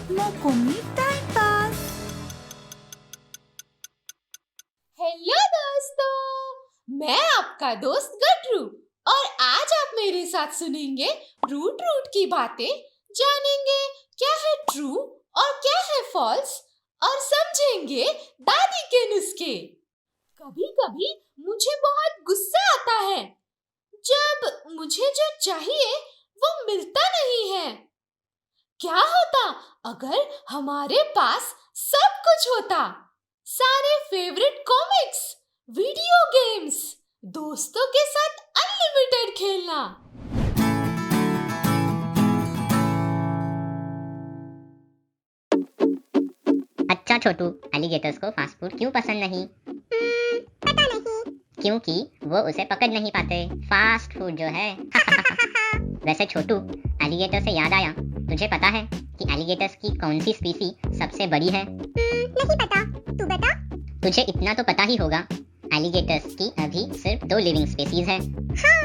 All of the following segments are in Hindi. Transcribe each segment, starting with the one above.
Mokomi Time Pass। हेलो दोस्तों, मैं आपका दोस्त गटरू और आज आप मेरे साथ सुनेंगे रूट रूट की बातें, जानेंगे क्या है ट्रू और क्या है फॉल्स और समझेंगे दादी के नुस्खे। कभी-कभी मुझे बहुत गुस्सा आता है जब मुझे जो चाहिए वो मिलता नहीं है। क्या होता अगर हमारे पास सब कुछ होता? सारे फेवरेट कॉमिक्स, वीडियो गेम्स, दोस्तों के साथ अनलिमिटेड खेलना। अच्छा छोटू, एलिगेटर्स को फास्ट फूड क्यों पसंद नहीं? पता नहीं। क्योंकि वो उसे पकड़ नहीं पाते। फास्ट फूड जो है। वैसे छोटू, एलिगेटर से याद आया, तुझे पता है कि एलिगेटर्स की कौन सी स्पीसी सबसे बड़ी है? नहीं पता, तू बता। तुझे इतना तो पता ही होगा, एलिगेटर्स की अभी सिर्फ 2 लिविंग स्पीसीज है। हाँ।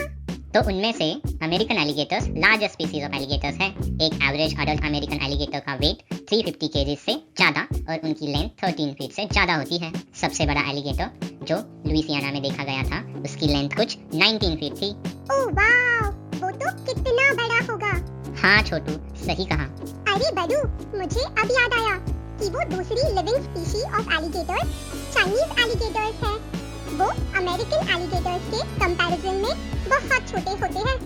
तो उनमें से American alligators largest species of alligators है। एक एवरेज अडल्ट अमेरिकन एलिगेटर का वेट 350 केजी से ज्यादा और उनकी लेंथ 13 फीट से ज्यादा होती है। सबसे बड़ा एलिगेटर जो लुइसियाना में देखा गया था, उसकी लेंथ कुछ 19 फीट थी। ओह वाव, वो तो कितना बड़ा होगा। हाँ छोटू, सही कहा। अरे बड़ू, मुझे अब याद आया कि वो दूसरी living species of alligators Chinese alligators है। वो अमेरिकन एलिगेटर्स के कंपैरिजन में बहुत छोटे होते हैं।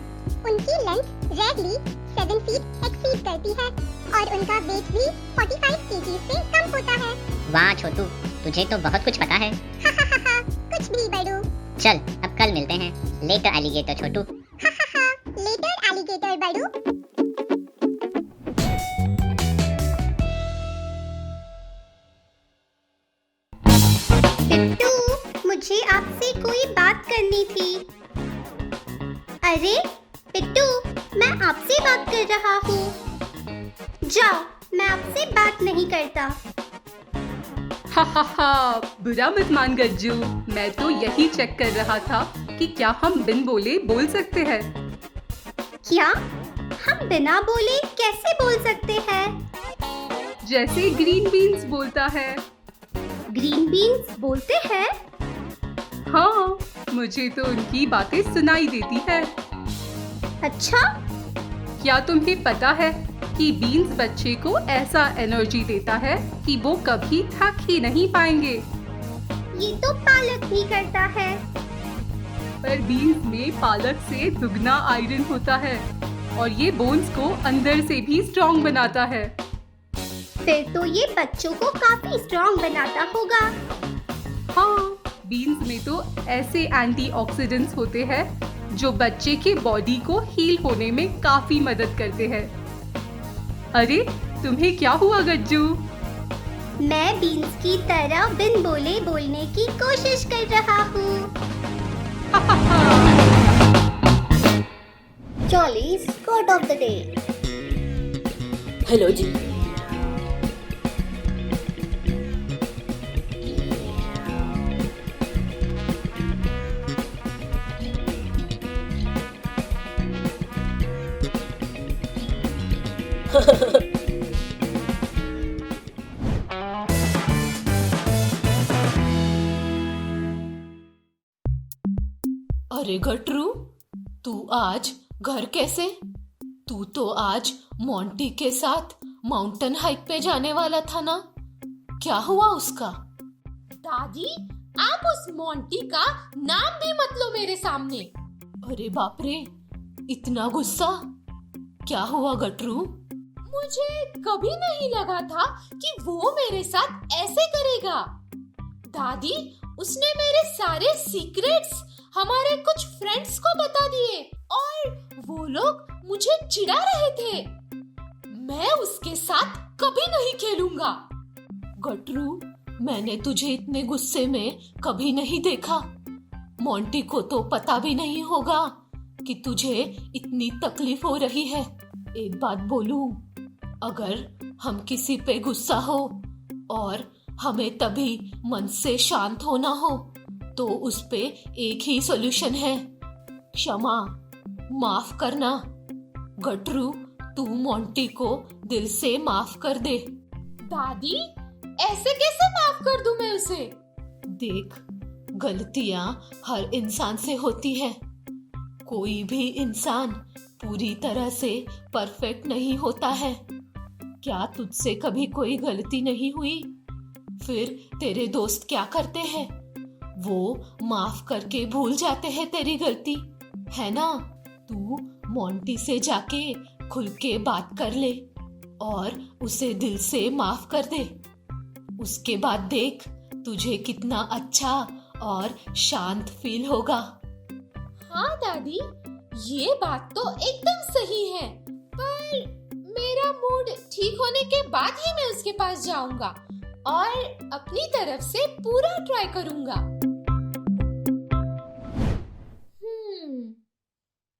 उनकी लेंथ रेयरली 7 फीट एक्सीड करती है और उनका वेट भी 45 केजी से कम होता है। वाह छोटू, तुझे तो बहुत कुछ पता है। कुछ भी बड़ू। चल अब कल मिलते हैं। लेटर एलिगेटर छोटू। लेटर एलिगेटर बड़ू। पिट्टू, मुझे आपसे कोई बात करनी थी। अरे पिट्टू, मैं आपसे बात कर रहा हूँ। जाओ, मैं आपसे बात नहीं करता। हा, बुरा मत मान गज्जू, मैं तो यही चेक कर रहा था कि क्या हम बिन बोले बोल सकते हैं। क्या हम बिना बोले कैसे बोल सकते हैं? जैसे ग्रीन बीन्स बोलता है। ग्रीन बीन्स बोलते हैं? हाँ, मुझे तो उनकी बातें सुनाई देती है। अच्छा, क्या तुम्हें पता है कि बीन्स बच्चे को ऐसा एनर्जी देता है कि वो कभी थक ही नहीं पाएंगे। ये तो पालक भी करता है। पर बीन्स में पालक से दुगना आयरन होता है और ये बोन्स को अंदर से भी स्ट्रॉन्ग बनाता है। फिर तो ये बच्चों को काफी स्ट्रॉन्ग बनाता होगा। हाँ, बीन्स में तो ऐसे एंटीऑक्सीडेंट्स होते हैं जो बच्चे के बॉडी को हील होने में काफी मदद करते हैं। अरे, तुम्हें क्या हुआ गज्जू? मैं बीन्स की तरह बिन बोले बोलने की कोशिश कर रहा हूँ। Jolly's quote of the day। Hello ji. अरे गटरू, तू आज घर कैसे? तू तो आज मोंटी के साथ माउंटेन हाइक पे जाने वाला था ना? क्या हुआ उसका? दादी, आप उस मोंटी का नाम भी मत लो मेरे सामने। अरे बाप रे, इतना गुस्सा? क्या हुआ गटरू? मुझे कभी नहीं लगा था कि वो मेरे साथ ऐसे करेगा। दादी, उसने मेरे सारे सीक्रेट्स हमारे कुछ फ्रेंड्स को बता दिए और वो लोग मुझे चिढ़ा रहे थे। मैं उसके साथ कभी नहीं खेलूंगा। गटरू, मैंने तुझे इतने गुस्से में कभी नहीं देखा। मोंटी को तो पता भी नहीं होगा कि तुझे इतनी तकलीफ हो रही है। एक बात बोलूं, अगर हम किसी पे गुस्सा हो और हमें तभी मन से शांत होना हो तो उस पे एक ही सॉल्यूशन है, क्षमा, माफ करना। गटरू, तू मोंटी को दिल से माफ कर दे। दादी, ऐसे कैसे माफ कर दूं मैं उसे? देख, गलतियां हर इंसान से होती है। कोई भी इंसान पूरी तरह से परफेक्ट नहीं होता है। क्या तुझसे कभी कोई गलती नहीं हुई? फिर तेरे दोस्त क्या करते हैं? वो माफ करके भूल जाते हैं तेरी गलती, है ना? तू मोंटी से जाके खुल के बात कर ले और उसे दिल से माफ कर दे। उसके बाद देख तुझे कितना अच्छा और शांत फील होगा। हाँ दादी, ये बात तो एकदम सही है, पर मेरा मूड ठीक होने के बाद ही मैं उसके पास जाऊंगा और अपनी तरफ से पूरा ट्राई करूंगा।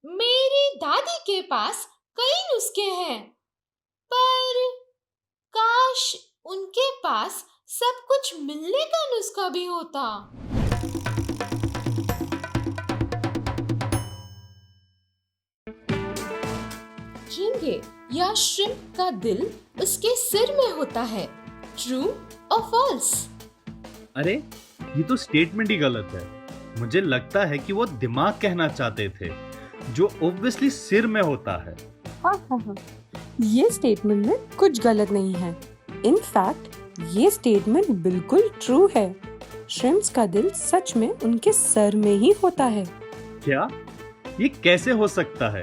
मेरी दादी के पास कई नुस्खे हैं, पर काश उनके पास सब कुछ मिलने का नुस्खा भी होता। झींगे या श्रिम्प का दिल उसके सिर में होता है। ट्रू और फॉल्स? अरे ये तो स्टेटमेंट ही गलत है। मुझे लगता है कि वो दिमाग कहना चाहते थे, जो ऑब्वियसली सिर में होता है। हाँ, ये स्टेटमेंट में कुछ गलत नहीं है। इनफैक्ट ये स्टेटमेंट बिल्कुल ट्रू है। श्रिम्प्स का दिल सच में उनके सर में ही होता है। क्या? ये कैसे हो सकता है?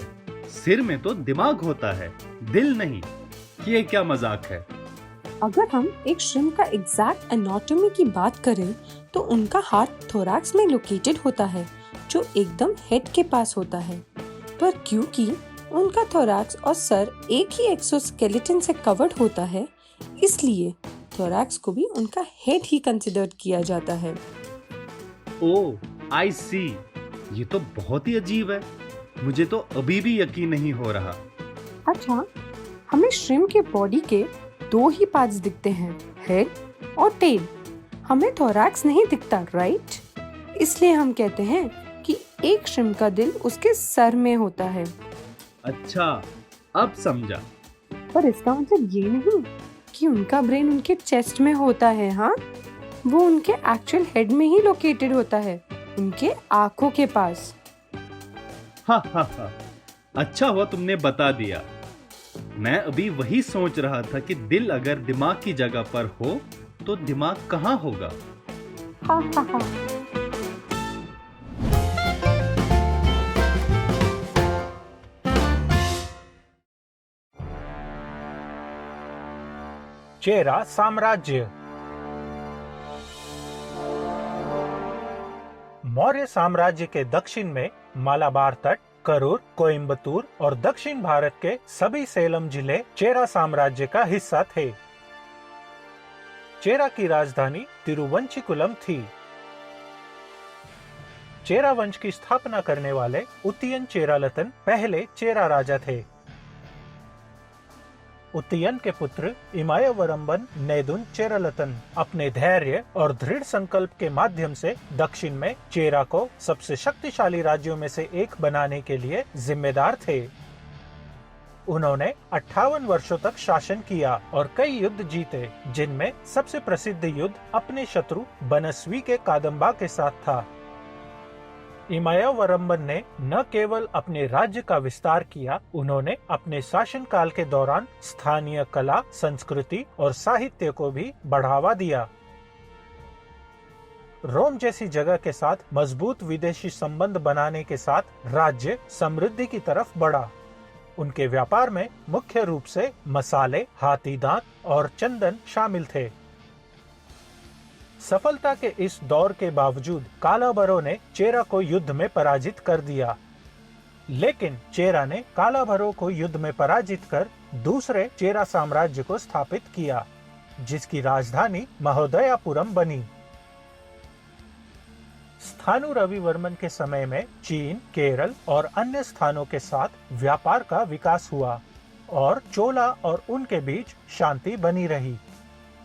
सिर में तो दिमाग होता है, दिल नहीं। ये क्या मजाक है? अगर हम एक श्रिम्प का एग्जैक्ट एनाटॉमी की बात करें तो उनका हार्ट थोरैक्स में लोकेटेड होता है, जो एकदम हेड के पास होता है। पर क्योंकि उनका थोरैक्स और सर एक ही एक्सोस्केलेटन से कवर्ड होता है, इसलिए थोरैक्स को भी उनका हेड ही कंसिडर किया जाता है। ओह, आई सी। ये तो बहुत ही अजीब है। मुझे तो अभी भी यकीन नहीं हो रहा। अच्छा, हमें श्रिम्प के बॉडी के दो ही पार्ट्स दिखते हैं, हेड और टेल। हमें थोरैक्स नहीं दिखता, राइट? इसलिए हम कहते हैं कि एक श्रिम्प का दिल उसके सर में होता है। अच्छा, अब समझा। पर इसका मतलब ये नहीं कि उनका ब्रेन उनके चेस्ट में होता है। हाँ, वो उनके एक्चुअल हेड में ही लोकेटेड होता है, उनके आंखों के पास। हा। अच्छा हुआ तुमने बता दिया। मैं अभी वही सोच रहा था कि दिल अगर दिमाग की जगह पर हो तो दिमाग कहाँ होगा। हा। चेरा साम्राज्य। मौर्य साम्राज्य के दक्षिण में मालाबार तट, करूर, कोयम्बतूर और दक्षिण भारत के सभी सेलम जिले चेरा साम्राज्य का हिस्सा थे। चेरा की राजधानी तिरुवंचिकुलम थी। चेरा वंश की स्थापना करने वाले उतियन चेरालतन पहले चेरा राजा थे। उतियन के पुत्र इमायावरम्बन नेदुन चेरालतन अपने धैर्य और दृढ़ संकल्प के माध्यम से दक्षिण में चेरा को सबसे शक्तिशाली राज्यों में से एक बनाने के लिए जिम्मेदार थे। उन्होंने 58 वर्षों तक शासन किया और कई युद्ध जीते, जिनमें सबसे प्रसिद्ध युद्ध अपने शत्रु बनस्वी के कादम्बा के साथ था। इमायावरम्बन ने न केवल अपने राज्य का विस्तार किया, उन्होंने अपने शासनकाल के दौरान स्थानीय कला, संस्कृति और साहित्य को भी बढ़ावा दिया। रोम जैसी जगह के साथ मजबूत विदेशी संबंध बनाने के साथ राज्य समृद्धि की तरफ बढ़ा। उनके व्यापार में मुख्य रूप से मसाले, हाथी दांत और चंदन शामिल थे। सफलता के इस दौर के बावजूद कालाभरो ने चेरा को युद्ध में पराजित कर दिया। लेकिन चेरा ने कालाभरो को युद्ध में पराजित कर दूसरे चेरा साम्राज्य को स्थापित किया, जिसकी राजधानी महोदयापुरम बनी। स्थानु रविवर्मन के समय में चीन, केरल और अन्य स्थानों के साथ व्यापार का विकास हुआ और चोला और उनके बीच शांति बनी रही।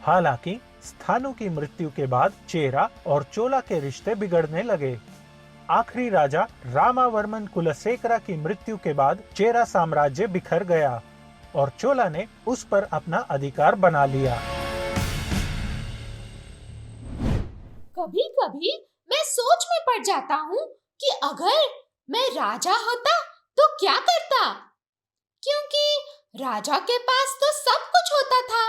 हालांकि स्थानु की मृत्यु के बाद चेरा और चोला के रिश्ते बिगड़ने लगे। आखिरी राजा रामावर्मन कुलशेखरा की मृत्यु के बाद चेरा साम्राज्य बिखर गया। और चोला ने उस पर अपना अधिकार बना लिया। कभी कभी मैं सोच में पड़ जाता हूँ कि अगर मैं राजा होता तो क्या करता, क्योंकि राजा के पास तो सब कुछ होता था।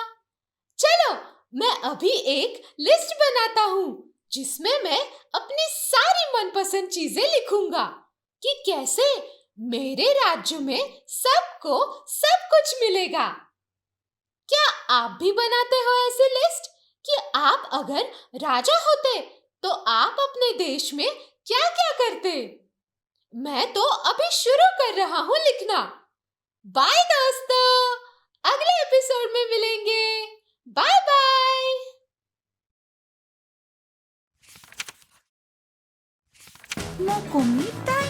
चलो मैं अभी एक लिस्ट बनाता हूँ जिसमें मैं अपनी सारी मनपसंद चीजें लिखूंगा कि कैसे मेरे राज्य में सबको सब कुछ मिलेगा। क्या आप भी बनाते हो ऐसी लिस्ट कि आप अगर राजा होते तो आप अपने देश में क्या क्या करते? मैं तो अभी शुरू कर रहा हूँ लिखना। बाय दोस्तों, अगले एपिसोड में मिलेंगे। Bye bye. Mokomita